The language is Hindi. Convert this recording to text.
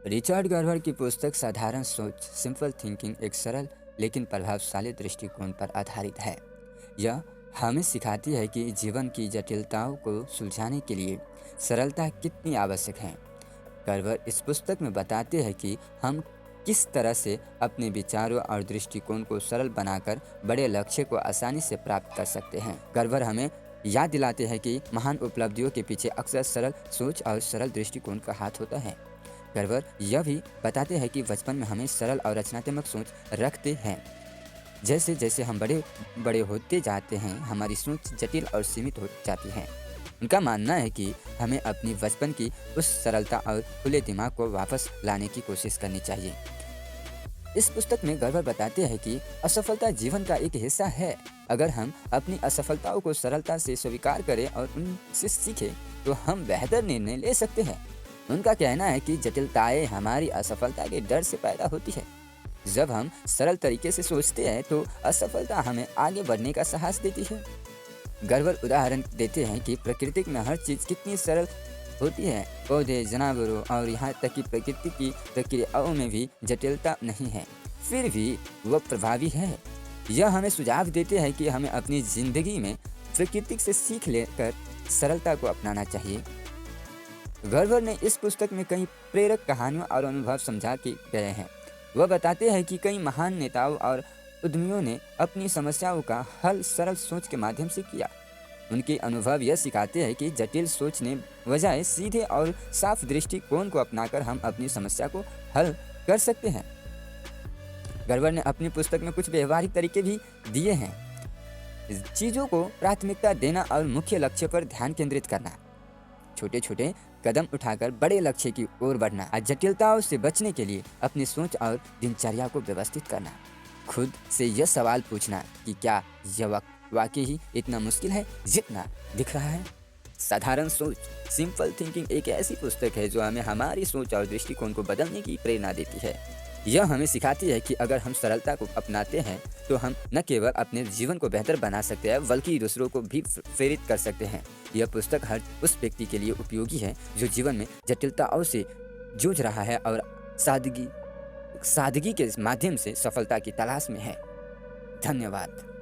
रिचर्ड गर्वर की पुस्तक साधारण सोच सिंपल थिंकिंग एक सरल लेकिन प्रभावशाली दृष्टिकोण पर आधारित है। यह हमें सिखाती है कि जीवन की जटिलताओं को सुलझाने के लिए सरलता कितनी आवश्यक है। गर्वर इस पुस्तक में बताते हैं कि हम किस तरह से अपने विचारों और दृष्टिकोण को सरल बनाकर बड़े लक्ष्य को आसानी से प्राप्त कर सकते हैं। गर्वर हमें याद दिलाते हैं कि महान उपलब्धियों के पीछे अक्सर सरल सोच और सरल दृष्टिकोण का हाथ होता है। गर्वर यह भी बताते हैं कि बचपन में हमें सरल और रचनात्मक सोच रखते हैं। जैसे जैसे हम बड़े बड़े होते जाते हैं, हमारी सोच जटिल और सीमित हो जाती है। उनका मानना है कि हमें अपनी बचपन की उस सरलता और खुले दिमाग को वापस लाने की कोशिश करनी चाहिए। इस पुस्तक में गर्वर बताते हैं कि असफलता जीवन का एक हिस्सा है। अगर हम अपनी असफलताओं को सरलता से स्वीकार करें और उनसे सीखें, तो हम बेहतर निर्णय ले सकते हैं। उनका कहना है कि जटिलताएं हमारी असफलता के डर से पैदा होती है। जब हम सरल तरीके से सोचते हैं, तो असफलता हमें आगे बढ़ने का साहस देती है। गर्वर उदाहरण देते हैं कि प्रकृति में हर चीज़ कितनी सरल होती है। पौधे, जानवरों और यहाँ तक कि प्रकृति की प्रक्रियाओं में भी जटिलता नहीं है, फिर भी वह प्रभावी है। यह हमें सुझाव देते हैं कि हमें अपनी ज़िंदगी में प्रकृति से सीख लेकर सरलता को अपनाना चाहिए। गर्वर ने इस पुस्तक में कई प्रेरक कहानियों और अनुभव समझा के गए हैं। वह बताते हैं कि कई महान नेताओं और उद्यमियों ने अपनी समस्याओं का हल सरल सोच के माध्यम से किया। उनके अनुभव यह सिखाते हैं कि जटिल सोचने बजाय सीधे और साफ दृष्टिकोण को अपनाकर हम अपनी समस्या को हल कर सकते हैं। गर्वर ने अपनी पुस्तक में कुछ व्यवहारिक तरीके भी दिए हैं। चीज़ों को प्राथमिकता देना और मुख्य लक्ष्य पर ध्यान केंद्रित करना, छोटे छोटे कदम उठाकर बड़े लक्ष्य की ओर बढ़ना, और जटिलताओं से बचने के लिए अपनी सोच और दिनचर्या को व्यवस्थित करना। खुद से यह सवाल पूछना कि क्या यह वाकई ही इतना मुश्किल है जितना दिख रहा है। साधारण सोच सिंपल थिंकिंग एक ऐसी पुस्तक है जो हमें हमारी सोच और दृष्टिकोण को बदलने की प्रेरणा देती है। यह हमें सिखाती है कि अगर हम सरलता को अपनाते हैं, तो हम न केवल अपने जीवन को बेहतर बना सकते हैं, बल्कि दूसरों को भी प्रेरित कर सकते हैं। यह पुस्तक हर उस व्यक्ति के लिए उपयोगी है जो जीवन में जटिलताओं से जूझ रहा है और सादगी के माध्यम से सफलता की तलाश में है। धन्यवाद।